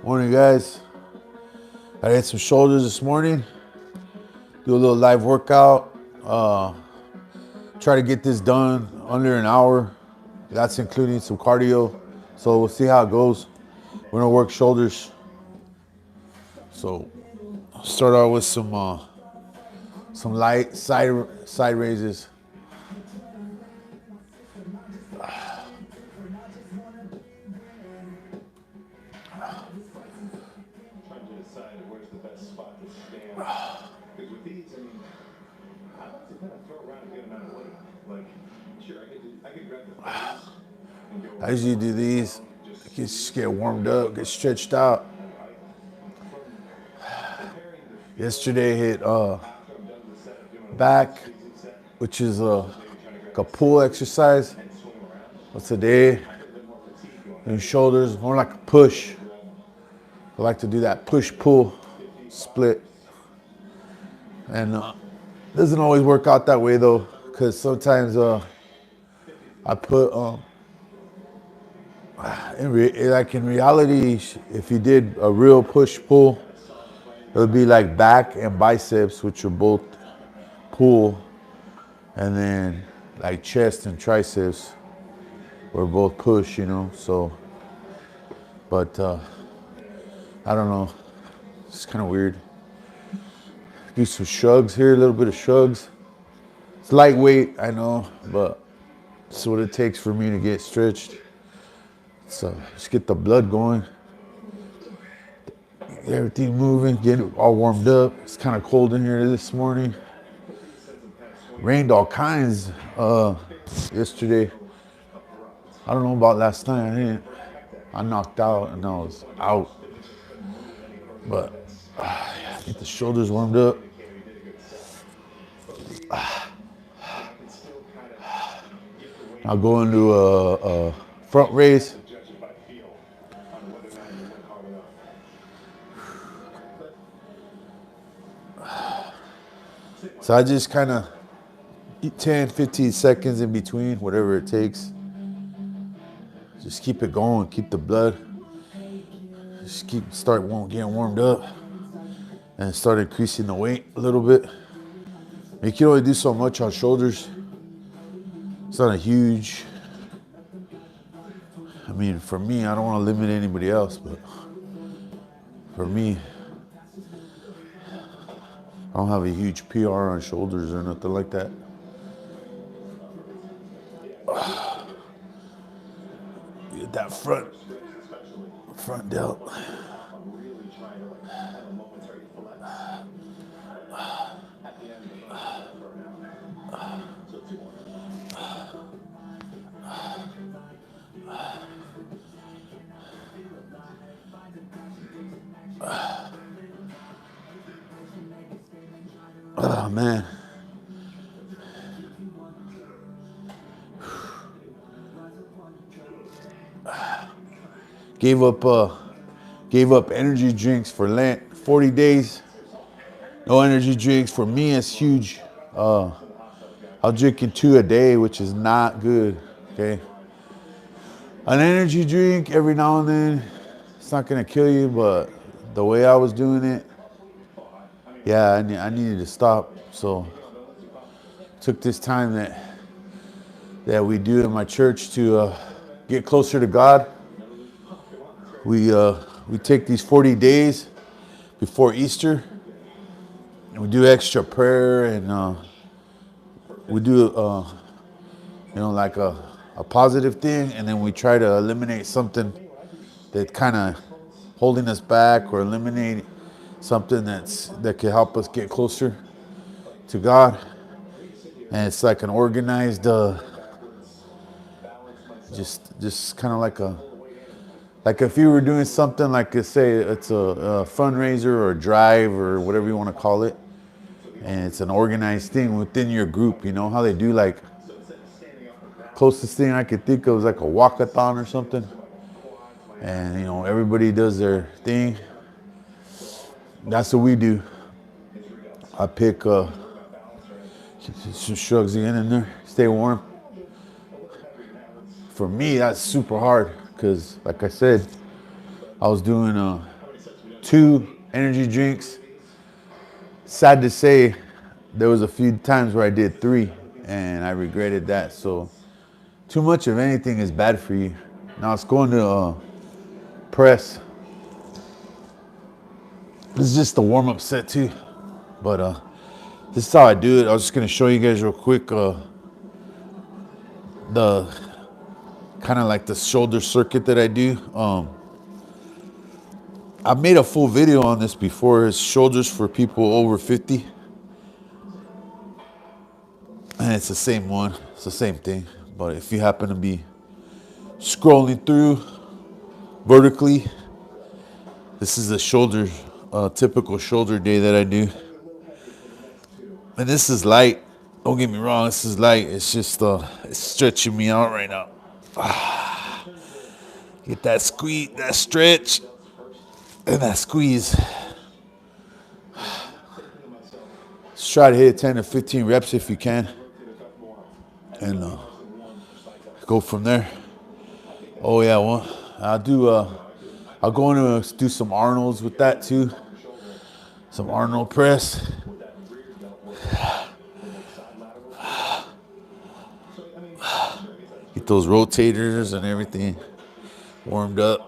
Morning, guys. I hit some shoulders this morning. Do a little live workout. Try to get this done under an hour. That's including some cardio. So we'll see how it goes. We're gonna work shoulders. So I'll start out with some light side raises. I usually do these. Just get warmed up, get stretched out. Yesterday hit back, which is like a pull exercise. But today, and shoulders, more like a push. I like to do that push-pull split. And doesn't always work out that way though, because sometimes I put in reality, if you did a real push-pull, it would be like back and biceps, which are both pull, and then like chest and triceps were both push, you know. So, but I don't know, it's kind of weird. Do some shrugs here, a little bit of shrugs. It's lightweight, I know, but it's what it takes for me to get stretched. So just get the blood going, get everything moving, get it all warmed up. It's kind of cold in here this morning. Rained all kinds yesterday. I don't know about last night. I knocked out and I was out. But get the shoulders warmed up. I'll go into a front raise. So I just kind of 10, 15 seconds in between, whatever it takes. Just keep it going, keep the blood. Just start getting warmed up and start increasing the weight a little bit. You can only do so much on shoulders. It's not a huge, I mean, for me, I don't want to limit anybody else, but for me, I don't have a huge PR on shoulders or nothing like that. Get that front delt. Oh man. Gave up energy drinks for Lent. 40 days, no energy drinks. For me, it's huge. I'm drinking 2 a day, which is not good. Okay. An energy drink every now and then, it's not gonna kill you, but the way I was doing it, yeah, I needed to stop. So took this time that we do in my church to get closer to God. We take these 40 days before Easter, and we do extra prayer, and we do like a positive thing, and then we try to eliminate something that kind of holding us back, or eliminate something that can help us get closer to God. And it's like an organized, just kind of like if you were doing something like, say it's a fundraiser or a drive or whatever you want to call it, and it's an organized thing within your group. You know how they do, like, closest thing I could think of is like a walkathon or something, and everybody does their thing. That's what we do. I pick some shrugs again in there, stay warm. For me, that's super hard because, like I said, I was doing 2 energy drinks. Sad to say, there was a few times where I did 3 and I regretted that. So too much of anything is bad for you. Now it's going to press. This is just the warm-up set too. But this is how I do it. I was just going to show you guys real quick the kind of like the shoulder circuit that I do. I made a full video on this before. It's shoulders for people over 50. And it's the same one. It's the same thing. But if you happen to be scrolling through vertically, this is the shoulder, typical shoulder day that I do. And this is light. Don't get me wrong, this is light. It's just it's stretching me out right now. Get that squeeze, that stretch, and that squeeze. Just try to hit 10 to 15 reps if you can. And go from there. Oh yeah, well, I'll go in and do some Arnold's with that too. Some Arnold press. Get those rotators and everything warmed up.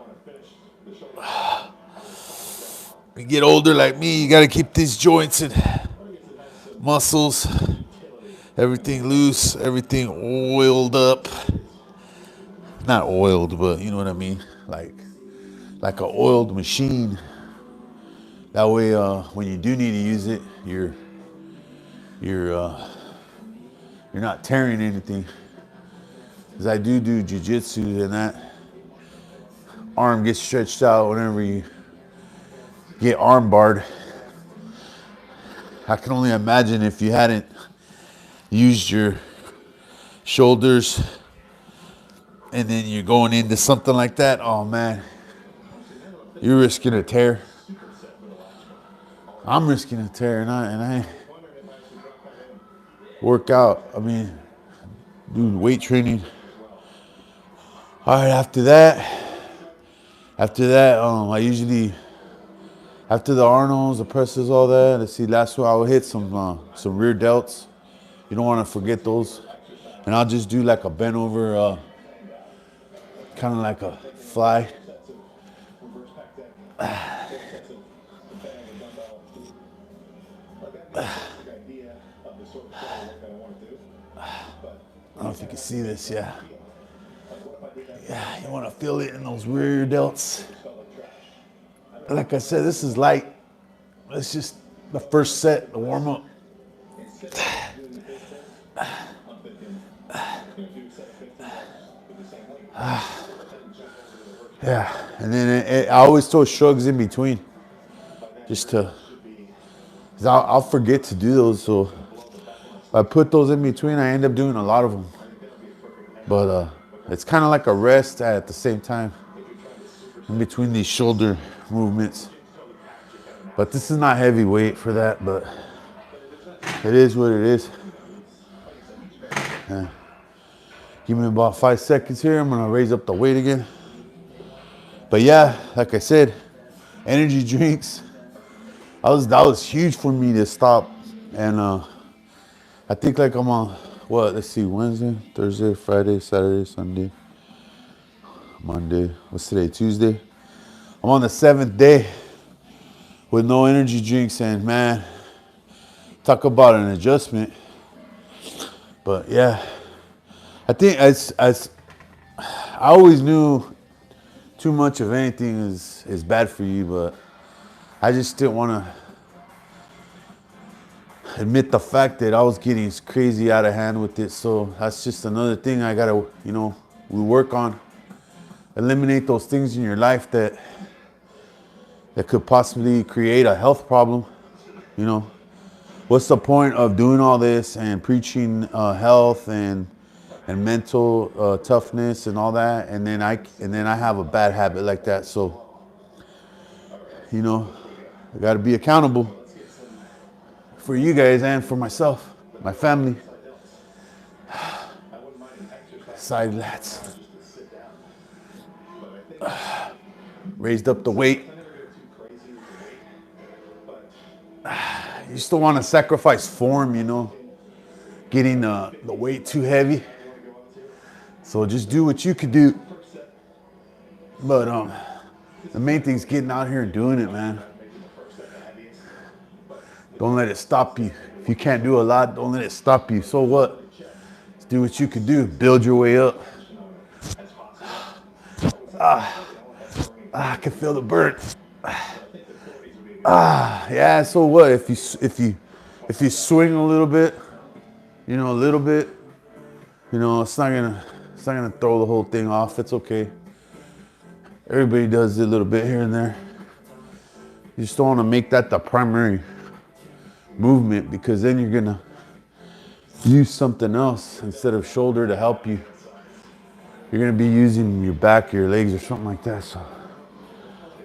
You get older like me, you gotta keep these joints and muscles, everything loose, everything oiled up. Not oiled, but you know what I mean, like an oiled machine. That way, when you do need to use it, you're not tearing anything. Because I do jiu-jitsu, and that arm gets stretched out whenever you get arm barred. I can only imagine if you hadn't used your shoulders and then you're going into something like that. Oh man, you're risking a tear. I'm risking a tear, and I work out. I mean, do weight training. All right, after that, I usually, after the Arnolds, the presses, all that, let's see, last one I will hit some rear delts. You don't want to forget those. And I'll just do like a bent over, kind of like a fly. I don't know if you can see this, yeah. Yeah, you want to feel it in those rear delts. Like I said, this is light. It's just the first set, the warm up. Yeah, and then I always throw shrugs in between, just to, cause I'll forget to do those. So if I put those in between, I end up doing a lot of them. But it's kind of like a rest at the same time in between these shoulder movements. But this is not heavy weight for that, but it is what it is. Yeah. Give me about 5 seconds here. I'm gonna raise up the weight again. But yeah, like I said, energy drinks, that was huge for me to stop. And I think like I'm on, let's see, Wednesday, Thursday, Friday, Saturday, Sunday, Monday, what's today, Tuesday? I'm on the 7th day with no energy drinks, and man, talk about an adjustment. But yeah, I think as I always knew too much of anything is bad for you, but I just didn't want to admit the fact that I was getting crazy out of hand with it. So that's just another thing I gotta, we work on. Eliminate those things in your life that could possibly create a health problem. What's the point of doing all this and preaching health and mental toughness and all that, and then I have a bad habit like that. So, I got to be accountable for you guys and for myself, my family. Side lats. Raised up the weight. you just don't want to sacrifice form, you know, getting the weight too heavy. So just do what you could do. But the main thing is getting out here and doing it, man. Don't let it stop you. If you can't do a lot, don't let it stop you. So what? Just do what you can do. Build your way up. I can feel the burn. Yeah. So what? If you swing a little bit, you know, it's not gonna throw the whole thing off. It's okay. Everybody does it a little bit here and there. You just don't want to make that the primary movement, because then you're gonna use something else instead of shoulder to help you. You're gonna be using your back, your legs, or something like that. So,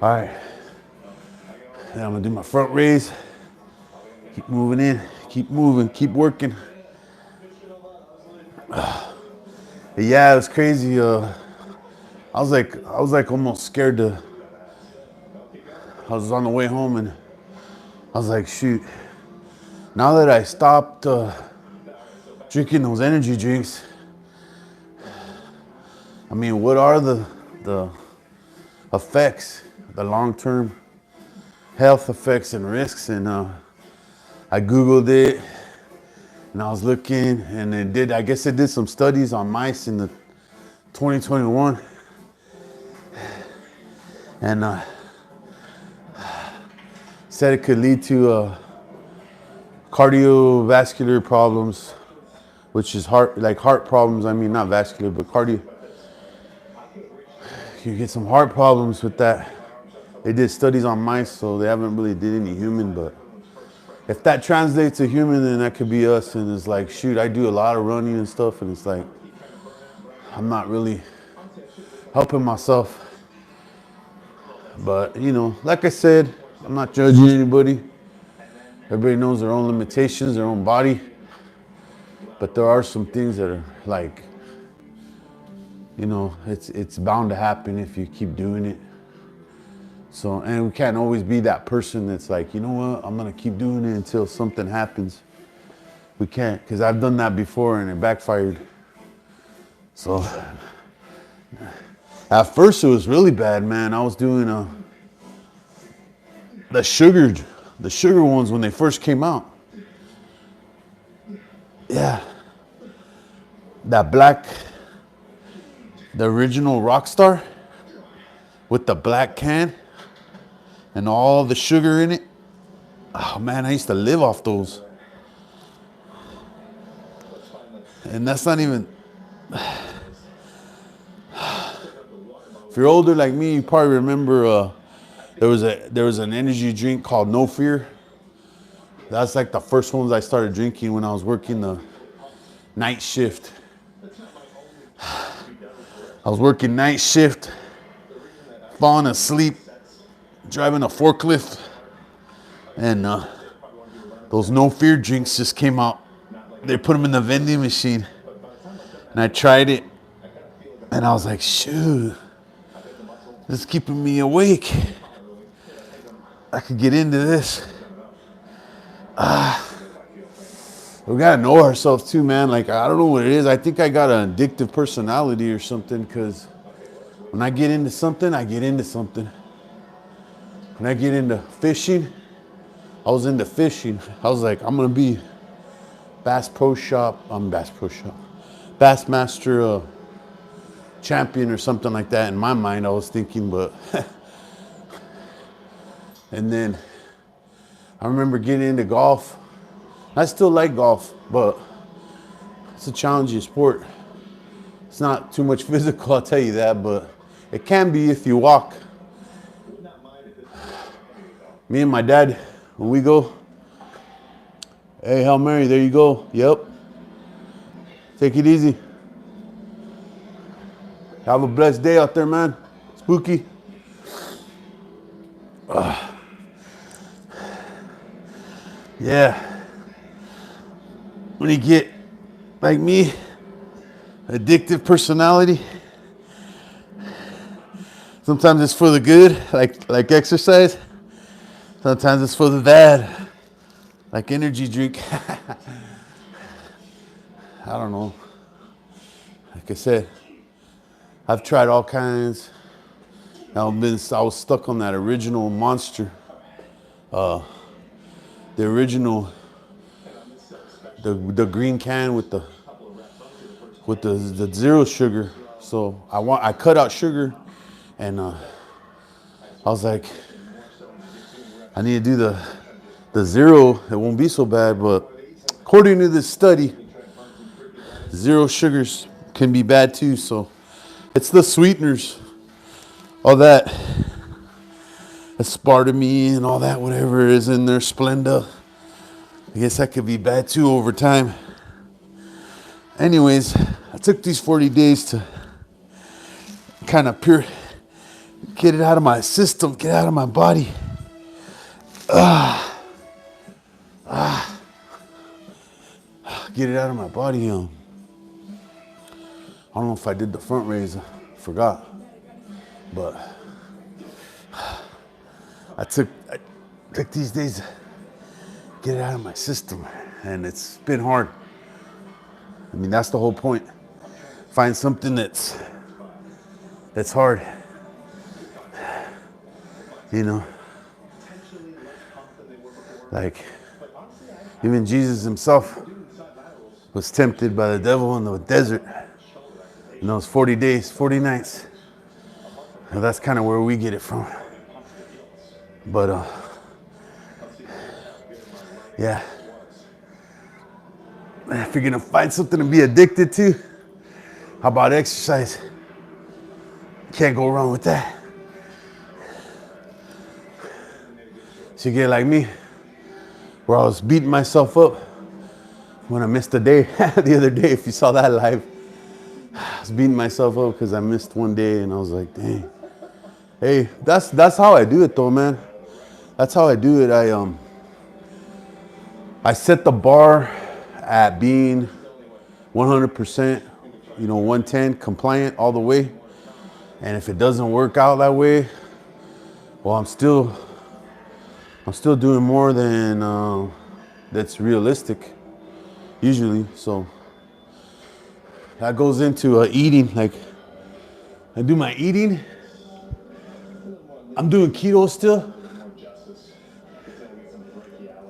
all right. Then I'm gonna do my front raise. Keep moving in, keep moving, keep working. Yeah, it was crazy. I was like almost scared to. I was on the way home and I was like, shoot. Now that I stopped drinking those energy drinks, I mean, what are the effects, the long-term health effects and risks? And I Googled it, and I was looking, and I guess it did some studies on mice in the 2021, and said it could lead to cardiovascular problems, which is heart problems. I mean, not vascular, but cardio. You get some heart problems with that. They did studies on mice, so they haven't really did any human, but if that translates to human, then that could be us. And it's like, shoot, I do a lot of running and stuff, and it's like, I'm not really helping myself. But, you know, like I said, I'm not judging anybody. Everybody knows their own limitations, their own body. But there are some things that are like, you know, it's bound to happen if you keep doing it. So, and we can't always be that person that's like, you know what, I'm gonna keep doing it until something happens. We can't, because I've done that before and it backfired. So, at first it was really bad, man. I was doing the sugar ones when they first came out. Yeah. That black, the original Rockstar with the black can and all the sugar in it. Oh man, I used to live off those. And that's not even, if you're older like me, you probably remember there was an energy drink called No Fear. That's like the first ones I started drinking when I was working the night shift. I was working night shift, falling asleep, driving a forklift, and those No Fear drinks just came out. They put them in the vending machine, and I tried it, and I was like, shoot, this is keeping me awake. I could get into this. We gotta know ourselves too, man. Like, I don't know what it is. I think I got an addictive personality or something, because when I get into something, I get into something. When I get into fishing, I was into fishing. I was like, I'm gonna be Bassmaster champion or something like that. In my mind, I was thinking, but and then I remember getting into golf. I still like golf, but it's a challenging sport. It's not too much physical, I'll tell you that, but it can be if you walk. Me and my dad, when we go, hey, Hail Mary, there you go. Yep. Take it easy. Have a blessed day out there, man. Spooky. Yeah. When you get, like me, addictive personality, sometimes it's for the good, like exercise. Sometimes it's for the bad, like energy drink. I don't know. Like I said, I've tried all kinds. I was stuck on that original Monster. The original, the green can with the zero sugar. So I cut out sugar, and I was like, I need to do the zero. It won't be so bad, but according to this study, zero sugars can be bad too. So it's the sweeteners, all that aspartame and all that, whatever is in there, Splenda. I guess that could be bad too over time. Anyways, I took these 40 days to kind of get it out of my system, get it out of my body. Get it out of my body. I don't know if I did the front raise, I forgot. But I took these days to get it out of my system, and it's been hard. I mean, that's the whole point. Find something that's hard. You know, like even Jesus himself was tempted by the devil in the desert in those 40 days, 40 nights. Well, that's kind of where we get it from. But yeah. If you're gonna find something to be addicted to, how about exercise? Can't go wrong with that. So you get like me, where I was beating myself up when I missed a day. The other day, if you saw that live, I was beating myself up because I missed one day, and I was like, dang. Hey, that's how I do it though, man. That's how I do it. I set the bar at being 100%, 110 compliant all the way. And if it doesn't work out that way, well, I'm still doing more than that's realistic usually. So that goes into eating. Like I do my eating. I'm doing keto still.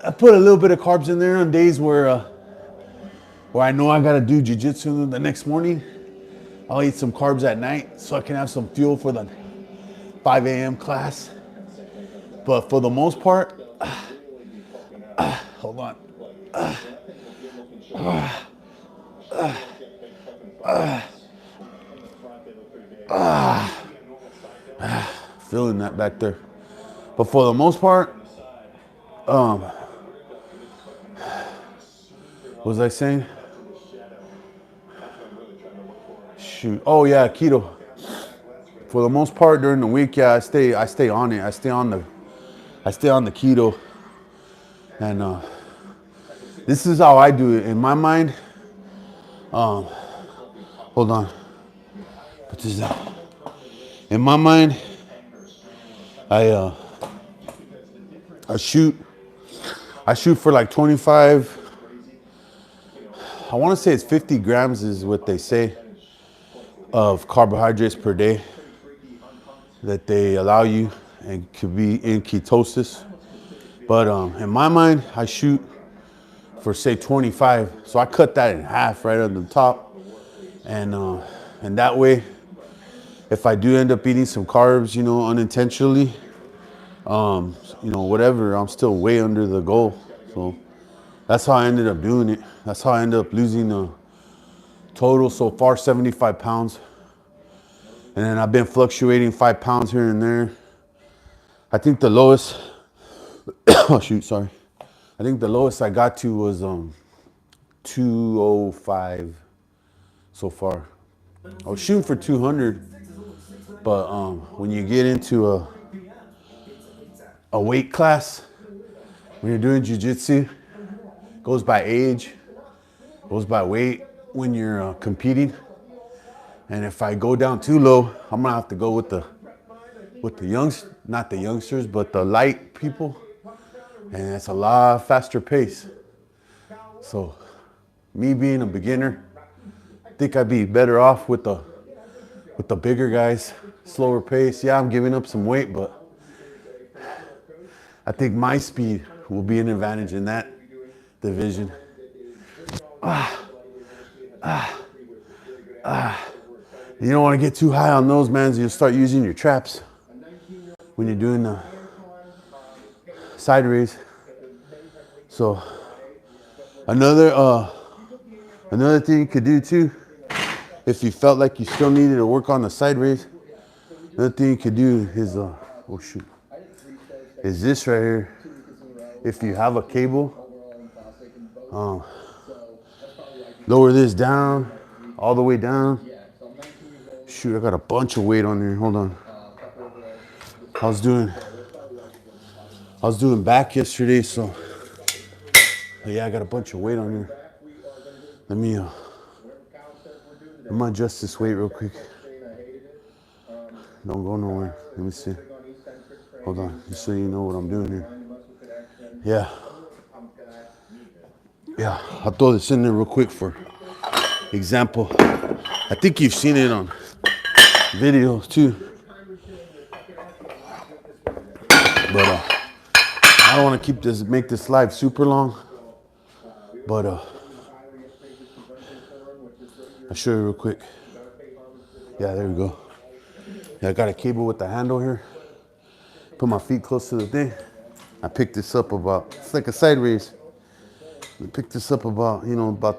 I put a little bit of carbs in there on days where I know I gotta do jiu-jitsu the next morning. I'll eat some carbs at night so I can have some fuel for the 5 a.m. class. But for the most part, hold on. Feeling that back there. But for the most part, what was I saying? Shoot. Oh yeah, keto. For the most part during the week, yeah, I stay on it. I stay on the keto. And this is how I do it in my mind. Hold on. Put this down. In my mind, I shoot for like 25. I want to say it's 50 grams is what they say of carbohydrates per day that they allow you, and could be in ketosis. But in my mind, I shoot for say 25. So I cut that in half right on the top, and that way, if I do end up eating some carbs, unintentionally, whatever, I'm still way under the goal. So that's how I ended up doing it. That's how I ended up losing total so far 75 pounds. And then I've been fluctuating 5 pounds here and there. I think the lowest, oh shoot, sorry. I think the lowest I got to was 205 so far. I was shooting for 200, but when you get into a weight class, when you're doing jiu-jitsu, goes by age, goes by weight when you're competing. And if I go down too low, I'm gonna have to go with the not the youngsters, but the light people, And it's a lot faster pace. So me being a beginner, I think I'd be better off with the bigger guys, slower pace. Yeah, I'm giving up some weight, but I think my speed will be an advantage in that division. You don't want to get too high on those, man. You'll start using your traps when you're doing the side raise. So another thing you could do too, if you felt like you still needed to work on the side raise, another thing you could do is is this right here. If you have a cable, lower this down, all the way down. Shoot, I got a bunch of weight on there. Hold on. I was doing back yesterday, so yeah, I got a bunch of weight on there. Let me I'm gonna adjust this weight real quick. Don't go nowhere. Let me see. Hold on, just so you know what I'm doing here. Yeah, I'll throw this in there real quick for example. I think you've seen it on video too. But I don't want to make this live super long. But I'll show you real quick. Yeah, there we go. Yeah, I got a cable with the handle here. Put my feet close to the thing. I picked this up it's like a side raise. I picked this up about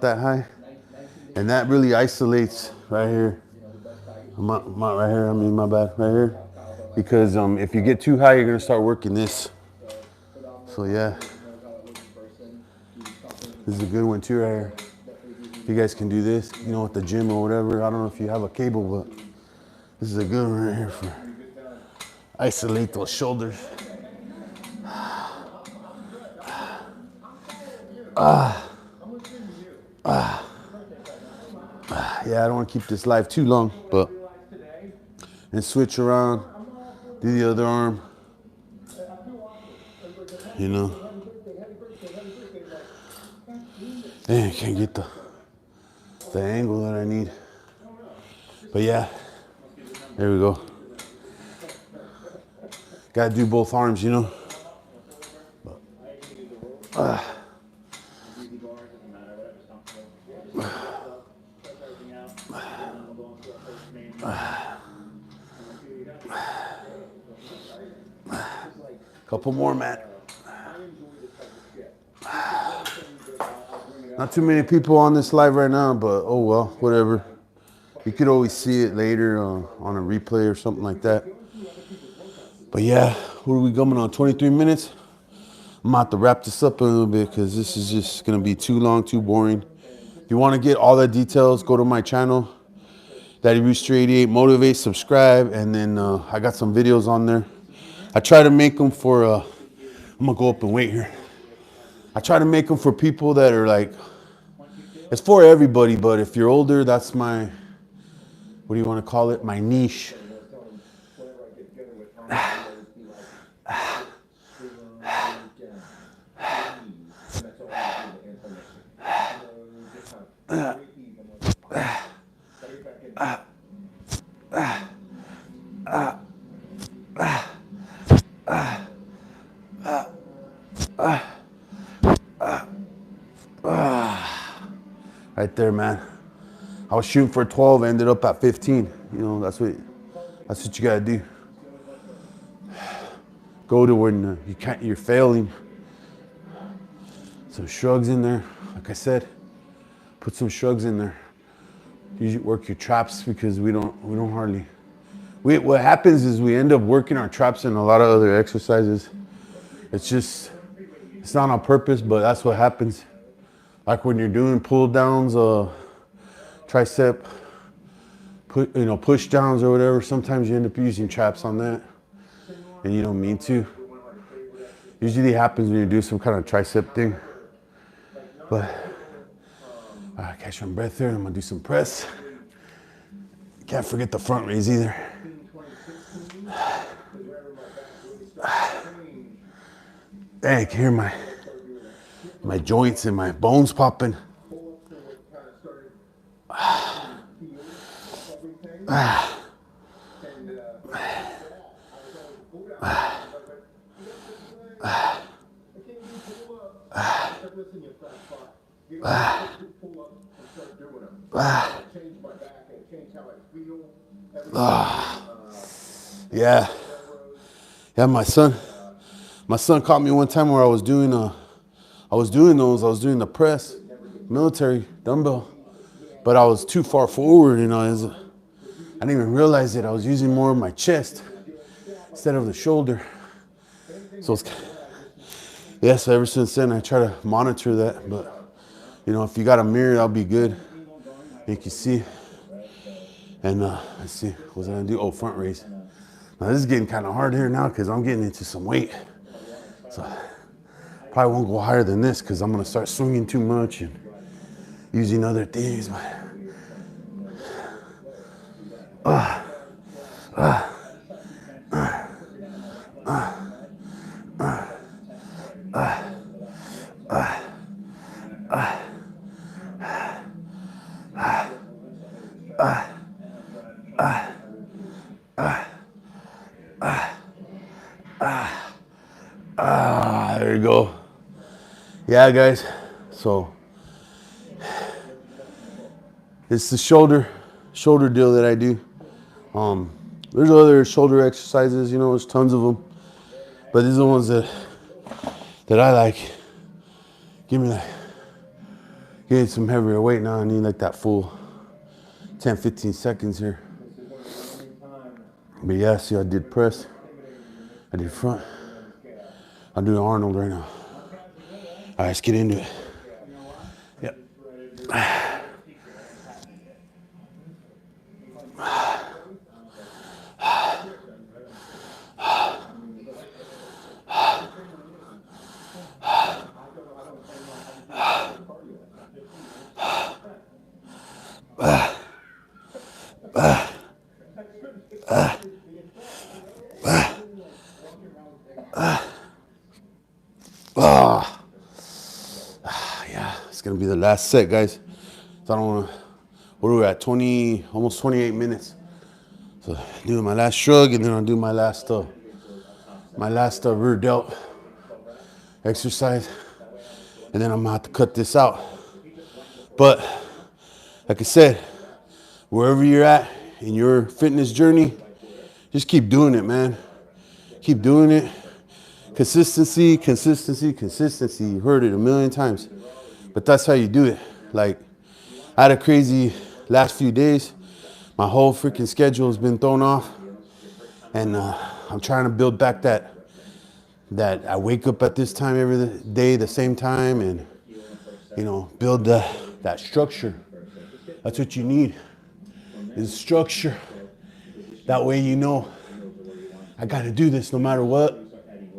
that high. And that really isolates right here. My bad, right here. Because if you get too high, you're gonna start working this. So yeah. This is a good one too right here. You guys can do this, at the gym or whatever. I don't know if you have a cable, but this is a good one right here for isolate those shoulders. Yeah, I don't want to keep this live too long, but and switch around, do the other arm. Man, I can't get the angle that I need. But yeah, there we go. Gotta do both arms, Couple more, Matt. Not too many people on this live right now, but oh well, whatever. You could always see it later on a replay or something like that. But yeah, what are we coming on? 23 minutes? I'm about to wrap this up a little bit because this is just going to be too long, too boring. If you want to get all the details, go to my channel, daddyrooster88motivate, subscribe, and then I got some videos on there. I try to make them for, I'm going to go up and wait here. I try to make them for people that are like, it's for everybody, but if you're older, that's my, what do you want to call it? My niche. Right there, man. I was shooting for 12, ended up at 15. That's what you gotta do. Go to when you're failing. Some shrugs in there. Like I said, put some shrugs in there. You work your traps because we don't hardly. What happens is we end up working our traps in a lot of other exercises. It's not on purpose, but that's what happens. Like when you're doing pull downs, tricep, push downs or whatever, sometimes you end up using traps on that and you don't mean to. Usually it happens when you do some kind of tricep thing. But I catch my breath there. I'm gonna do some press. Can't forget the front raise either. Dang, I can hear my joints and my bones popping. Yeah. Yeah, my son caught me one time where I was doing the press, military dumbbell, but I was too far forward, I didn't even realize it. I was using more of my chest instead of the shoulder. So so ever since then I try to monitor that, but if you got a mirror, that'll be good. You can see. And let's see, what was I gonna do? Oh, front raise. Now this is getting kind of hard here now because I'm getting into some weight. So probably won't go higher than this because I'm gonna start swinging too much and using other things. There you go. Yeah, guys. So it's the shoulder deal that I do. There's other shoulder exercises, there's tons of them, but these are the ones that I like. Getting some heavier weight now. I need like that full 10-15 seconds here. But yeah, see, I did press, I did front, I'm doing Arnold right now. All right, let's get into it. Yep. Yeah, it's gonna be the last set, guys. So I don't wanna, what are we at, almost 28 minutes. So doing my last shrug, and then I'll do my last rear delt exercise, and then I'm gonna have to cut this out. But like I said, wherever you're at in your fitness journey, just keep doing it, man. Keep doing it. Consistency. You heard it a million times, but that's how you do it. Like, I had a crazy last few days. My whole freaking schedule has been thrown off, and I'm trying to build back that I wake up at this time every day, the same time, and build that structure. That's what you need, is structure. That way I got to do this no matter what,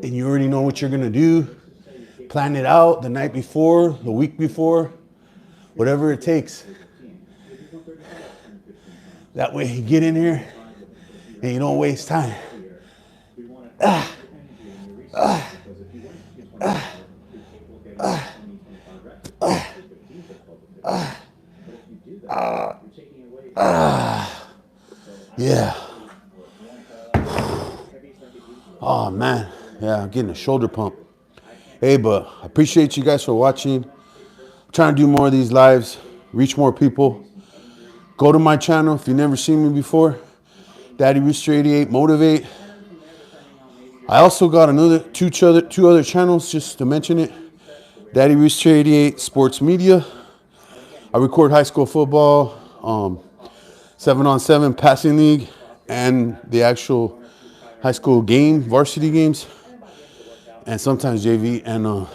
and you already know what you're gonna do. Plan it out the night before, the week before, whatever it takes. That way you get in here and you don't waste time. Yeah. Oh man, yeah, I'm getting a shoulder pump. Hey, but I appreciate you guys for watching. I'm trying to do more of these lives, reach more people. Go to my channel if you've never seen me before, daddyrooster88motivate. I also got two other channels, just to mention it. daddyrooster88 sports media. I record high school football, 7-on-7 passing league, and the actual high school game, varsity games, and sometimes JV. And I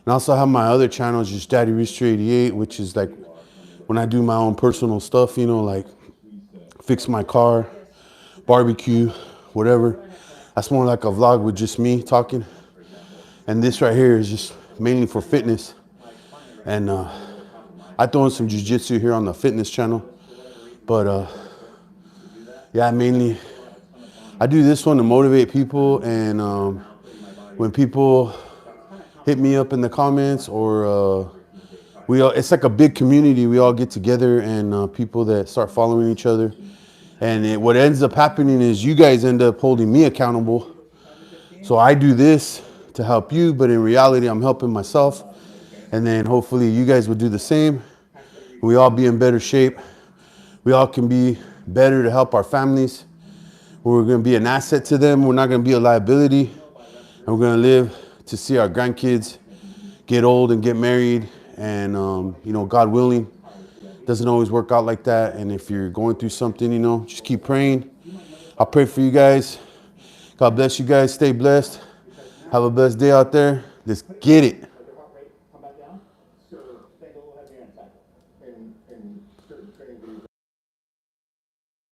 also have my other channel, just daddyrooster88, which is like when I do my own personal stuff, like fix my car, barbecue, whatever. That's more like a vlog with just me talking. And this right here is just mainly for fitness. And I throw in some jiu-jitsu here on the fitness channel. But yeah, mainly I do this one to motivate people and when people hit me up in the comments, or it's like a big community. We all get together, and people that start following each other. And what ends up happening is you guys end up holding me accountable. So I do this to help you, but in reality, I'm helping myself. And then hopefully you guys will do the same. We all be in better shape. We all can be better to help our families. We're going to be an asset to them. We're not going to be a liability. And we're going to live to see our grandkids get old and get married. And, God willing, doesn't always work out like that. And if you're going through something, just keep praying. I'll pray for you guys. God bless you guys. Stay blessed. Have a blessed day out there. Let's get it.